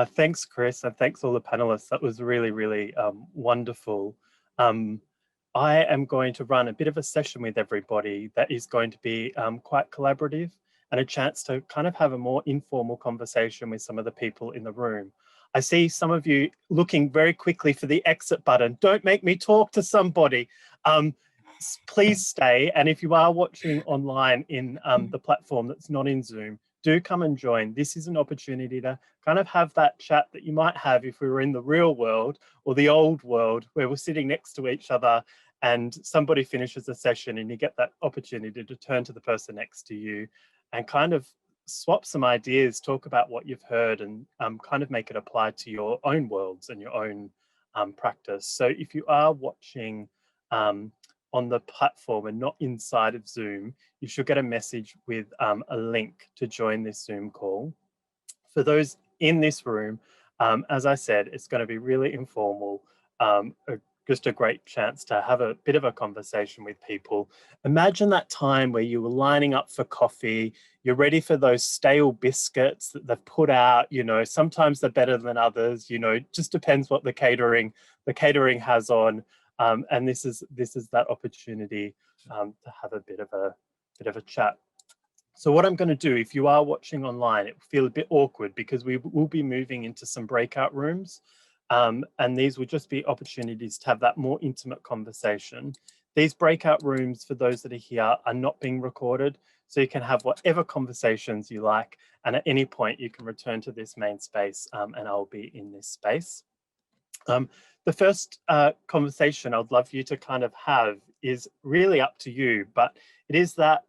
Thanks, Chris, and thanks all the panelists. That was really, really wonderful. I am going to run a bit of a session with everybody that is going to be quite collaborative and a chance to kind of have a more informal conversation with some of the people in the room. I see some of you looking very quickly for the exit button. Don't make me talk to somebody. Please stay. And if you are watching online in the platform that's not in Zoom, do come and join. This is an opportunity to kind of have that chat that you might have if we were in the real world or the old world, where we're sitting next to each other and somebody finishes a session and you get that opportunity to turn to the person next to you and kind of swap some ideas, talk about what you've heard, and kind of make it apply to your own worlds and your own practice. So if you are watching on the platform and not inside of Zoom, you should get a message with a link to join this Zoom call. For those in this room, as I said, it's going to be really informal, just a great chance to have a bit of a conversation with people. Imagine that time where you were lining up for coffee, you're ready for those stale biscuits that they've put out, you know, sometimes they're better than others, you know, just depends what the catering has on. And this is that opportunity to have a bit of a chat. So what I'm going to do, if you are watching online, it will feel a bit awkward because we will be moving into some breakout rooms. And these will just be opportunities to have that more intimate conversation. These breakout rooms, for those that are here, are not being recorded. So you can have whatever conversations you like. And at any point, you can return to this main space and I'll be in this space. The first conversation I'd love you to kind of have is really up to you, but it is that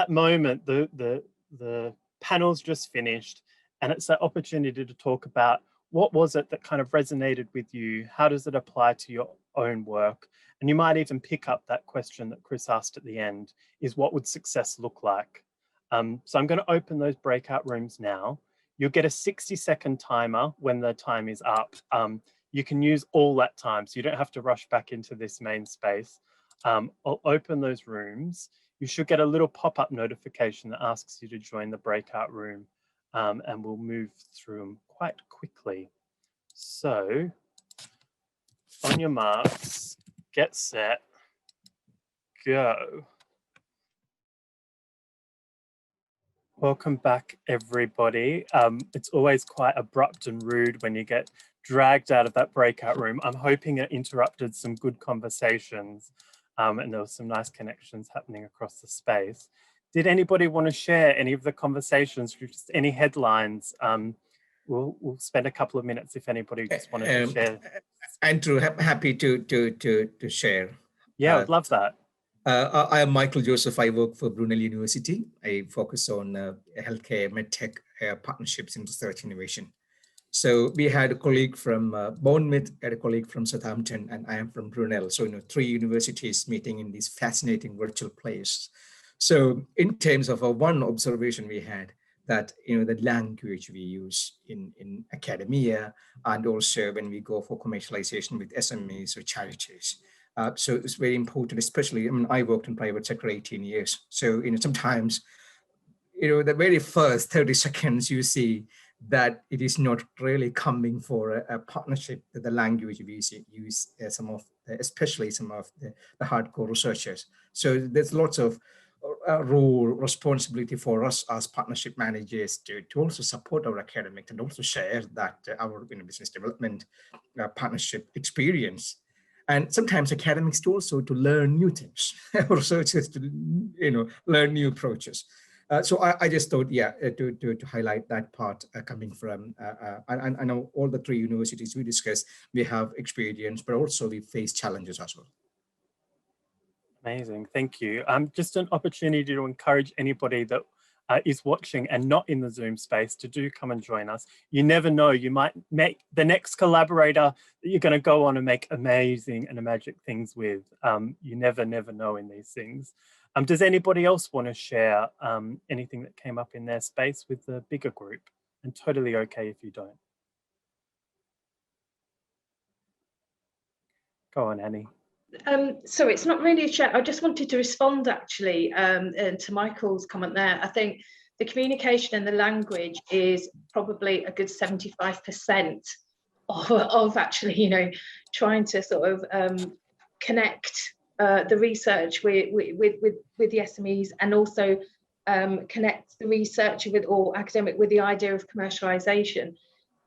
moment, the panel's just finished, and it's that opportunity to talk about what was it that kind of resonated with you? How does it apply to your own work? And you might even pick up that question that Chris asked at the end, is what would success look like? So I'm going to open those breakout rooms now. You'll get a 60-second timer when the time is up. You can use all that time, so you don't have to rush back into this main space. I'll open those rooms. You should get a little pop-up notification that asks you to join the breakout room, and we'll move through them quite quickly. So, on your marks, get set, go. Welcome back, everybody. It's always quite abrupt and rude when you get dragged out of that breakout room. I'm hoping it interrupted some good conversations and there were some nice connections happening across the space. Did anybody want to share any of the conversations, just any headlines? We'll spend a couple of minutes if anybody just wanted to share. Andrew, happy to share. Yeah, I'd love that. I am Michael Joseph. I work for Brunel University. I focus on healthcare, medtech partnerships and research innovation. So we had a colleague from Bournemouth, had a colleague from Southampton, and I am from Brunel. So, 3 universities meeting in these fascinating virtual places. So in terms of one observation we had, that the language we use in academia, and also when we go for commercialization with SMEs or charities. So it's very important, especially, I worked in private sector 18 years. So, sometimes, the very first 30 seconds you see that it is not really coming for a partnership with the language we use especially some of the hardcore researchers. So there's lots of role, responsibility for us as partnership managers to also support our academics and also share that our business development partnership experience. And sometimes academics also to learn new things, researchers to learn new approaches. So I just thought, to highlight that part coming from, I know all the 3 universities we discussed, we have experience, but also we face challenges as well. Amazing, thank you. Just an opportunity to encourage anybody that is watching and not in the Zoom space to do come and join us. You never know, you might make the next collaborator that you're going to go on and make amazing and magic things with. You never know in these things. Does anybody else want to share anything that came up in their space with the bigger group? And totally okay if you don't. Go on, Annie. So it's not really a chat. I just wanted to respond actually to Michael's comment there. I think the communication and the language is probably a good 75% of actually, you know, trying to sort of connect the research with the SMEs, and also connect the researcher with, or academic, with the idea of commercialisation.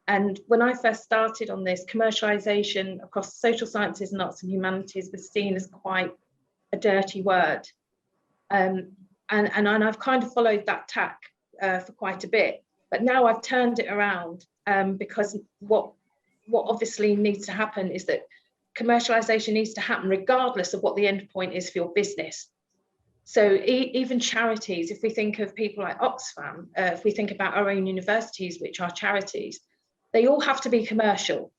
And when I first started on this, commercialisation across social sciences and arts and humanities was seen as quite a dirty word. And I've kind of followed that tack for quite a bit. But now I've turned it around, because what obviously needs to happen is that commercialisation needs to happen regardless of what the end point is for your business. So even charities, if we think of people like Oxfam, if we think about our own universities, which are charities, they all have to be commercial.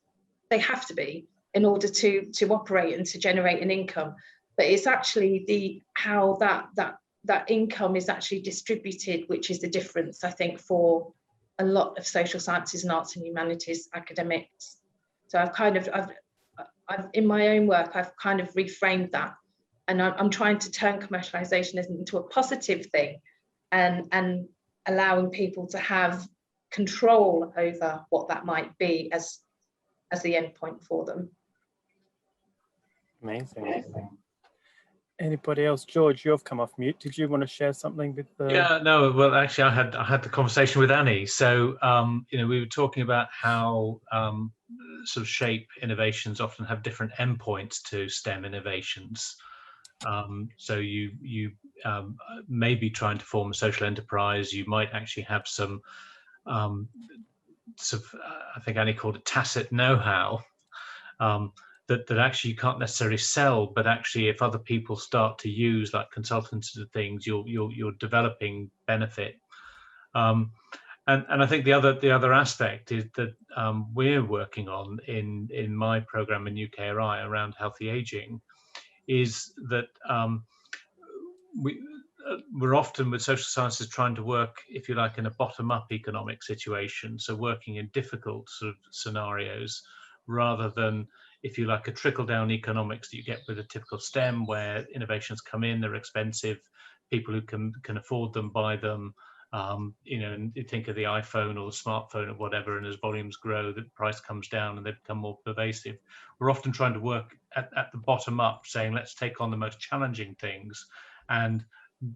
They have to be, in order to operate and to generate an income. But it's actually how that income is actually distributed, which is the difference, I think, for a lot of social sciences and arts and humanities academics. So I've in my own work, I've kind of reframed that, and I'm trying to turn commercialisation into a positive thing, and allowing people to have control over what that might be as the end point for them. Amazing. Anybody else? George, you've come off mute. Did you want to share something with the... Yeah, no, well, actually, I had the conversation with Annie. So, you know, we were talking about how sort of shape innovations often have different endpoints to STEM innovations. So you may be trying to form a social enterprise. You might actually have some sort of, I think Annie called it tacit know-how, that actually you can't necessarily sell, but actually if other people start to use, like consultants and things, you're developing benefit. And I think the other aspect is that we're working on in my program in UKRI around healthy aging, is that we're often with social sciences trying to work, if you like, in a bottom-up economic situation, so working in difficult sort of scenarios, rather than, if you like, a trickle-down economics that you get with a typical STEM, where innovations come in, they're expensive, people who can afford them buy them, you know, and you think of the iPhone or the smartphone or whatever, and as volumes grow, the price comes down and they become more pervasive. We're often trying to work at the bottom up, saying, let's take on the most challenging things and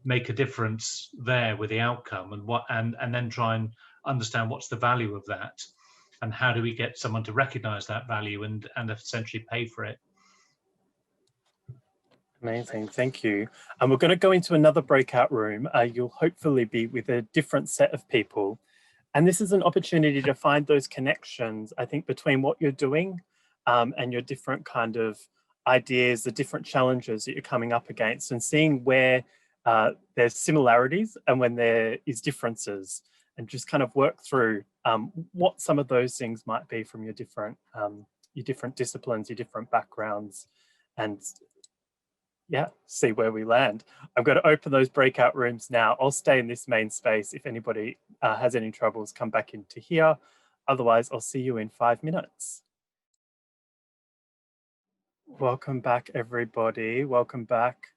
make a difference there with the outcome, and then try and understand what's the value of that, and how do we get someone to recognize that value and essentially pay for it. Amazing, thank you. And we're going to go into another breakout room. You'll hopefully be with a different set of people. And this is an opportunity to find those connections, I think, between what you're doing and your different kind of ideas, the different challenges that you're coming up against, and seeing where there's similarities and when there is differences, and just kind of work through what some of those things might be from your different disciplines, your different backgrounds, and yeah, see where we land. I'm going to open those breakout rooms now. I'll stay in this main space. If anybody has any troubles, come back into here. Otherwise, I'll see you in 5 minutes. Welcome back, everybody. Welcome back.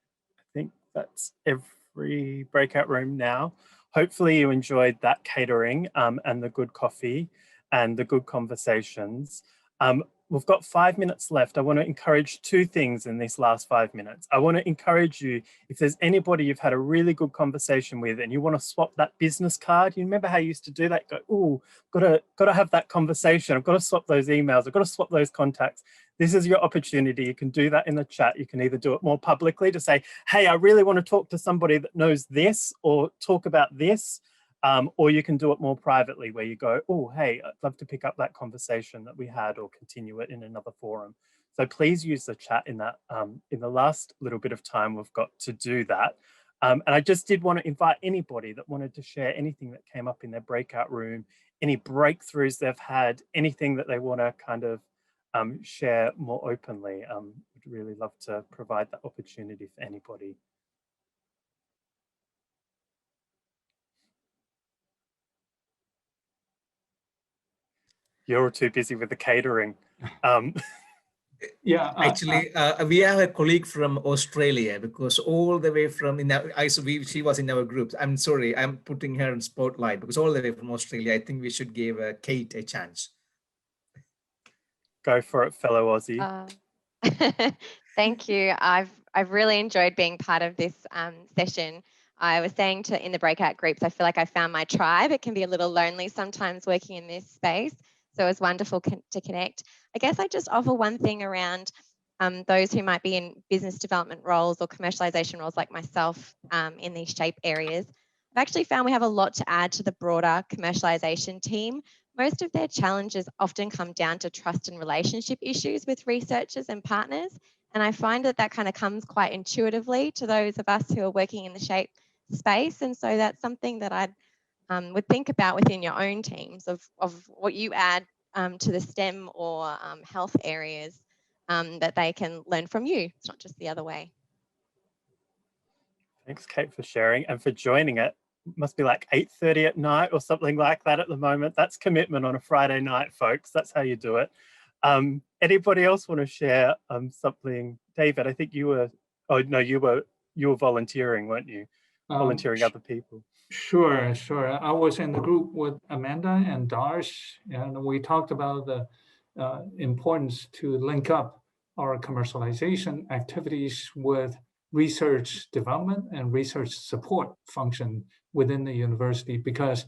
I think that's every breakout room now. Hopefully you enjoyed that catering and the good coffee and the good conversations. We've got 5 minutes left. I want to encourage two things in these last 5 minutes. I want to encourage you, if there's anybody you've had a really good conversation with and you want to swap that business card, you remember how you used to do that? Go, oh, got to have that conversation. I've got to swap those emails. I've got to swap those contacts. This is your opportunity. You can do that in the chat. You can either do it more publicly to say, hey, I really want to talk to somebody that knows this, or talk about this. Or you can do it more privately, where you go, oh, hey, I'd love to pick up that conversation that we had, or continue it in another forum. So please use the chat in that in the last little bit of time we've got to do that. And I just did want to invite anybody that wanted to share anything that came up in their breakout room, any breakthroughs they've had, anything that they want to kind of share more openly. Would really love to provide that opportunity for anybody. You're all too busy with the catering. Yeah, Actually, we have a colleague from Australia, because all the way from she was in our group. I'm sorry, I'm putting her in spotlight, because all the way from Australia, I think we should give Kate a chance. Go for it, fellow Aussie. Thank you. I've really enjoyed being part of this session. I was saying in the breakout groups, I feel like I found my tribe. It can be a little lonely sometimes working in this space. So it was wonderful to connect. I guess I just offer one thing around those who might be in business development roles or commercialization roles like myself in these shape areas. I've actually found we have a lot to add to the broader commercialization team. Most of their challenges often come down to trust and relationship issues with researchers and partners. And I find that kind of comes quite intuitively to those of us who are working in the shape space. And so that's something that I would think about within your own teams of what you add to the STEM or health areas that they can learn from you. It's not just the other way. Thanks, Kate, for sharing and for joining it. Must be like 8:30 at night or something like that at the moment. That's commitment on a Friday night, folks. That's how you do it. Anybody else want to share something? David, I think you were, oh no, you were volunteering, weren't you? Volunteering other people. Sure. I was in the group with Amanda and Darsh, and we talked about the importance to link up our commercialization activities with research development and research support function within the university, because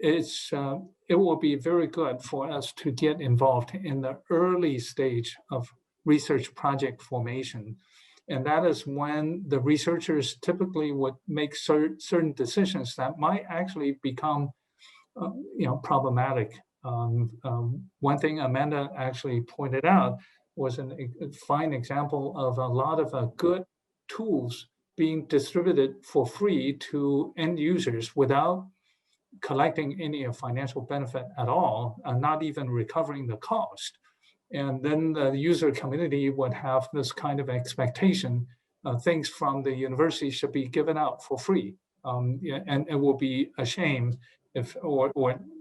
it will be very good for us to get involved in the early stage of research project formation. And that is when the researchers typically would make certain decisions that might actually become problematic. One thing Amanda actually pointed out was a fine example of a lot of good tools being distributed for free to end users without collecting any financial benefit at all, not even recovering the cost. And then the user community would have this kind of expectation, things from the university should be given out for free. And it will be a shame or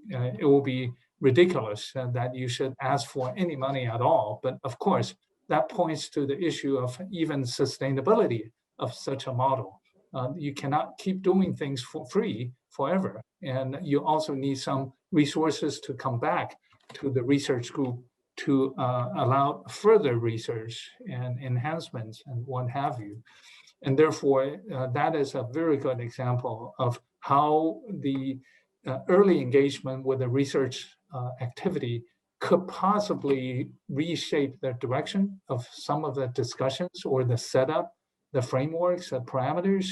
it will be ridiculous that you should ask for any money at all. But of course, that points to the issue of even sustainability of such a model. You cannot keep doing things for free forever. And you also need some resources to come back to the research group to allow further research and enhancements and what have you. And therefore, that is a very good example of how the early engagement with the research activity could possibly reshape the direction of some of the discussions or the setup, the frameworks, the parameters.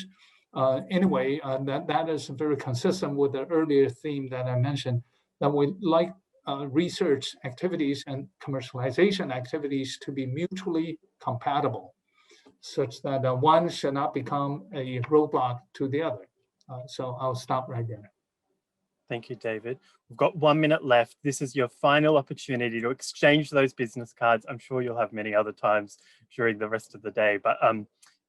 Anyway, that is very consistent with the earlier theme that I mentioned, that we like research activities and commercialization activities to be mutually compatible, such that one should not become a roadblock to the other. So I'll stop right there. Thank you, David. We've got 1 minute left. This is your final opportunity to exchange those business cards. I'm sure you'll have many other times during the rest of the day, but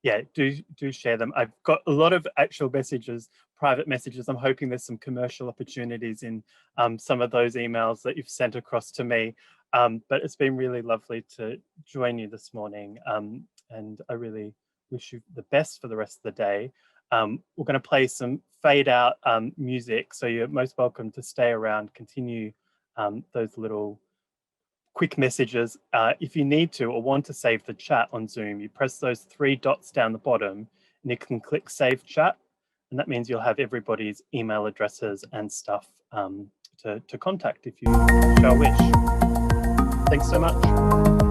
yeah, do share them. I've got a lot of actual messages, private messages. I'm hoping there's some commercial opportunities in some of those emails that you've sent across to me. But it's been really lovely to join you this morning. And I really wish you the best for the rest of the day. We're going to play some fade out music. So you're most welcome to stay around, continue those little quick messages. If you need to or want to save the chat on Zoom, you press those 3 dots down the bottom and you can click save chat. And that means you'll have everybody's email addresses and stuff to contact if you shall wish. Thanks so much.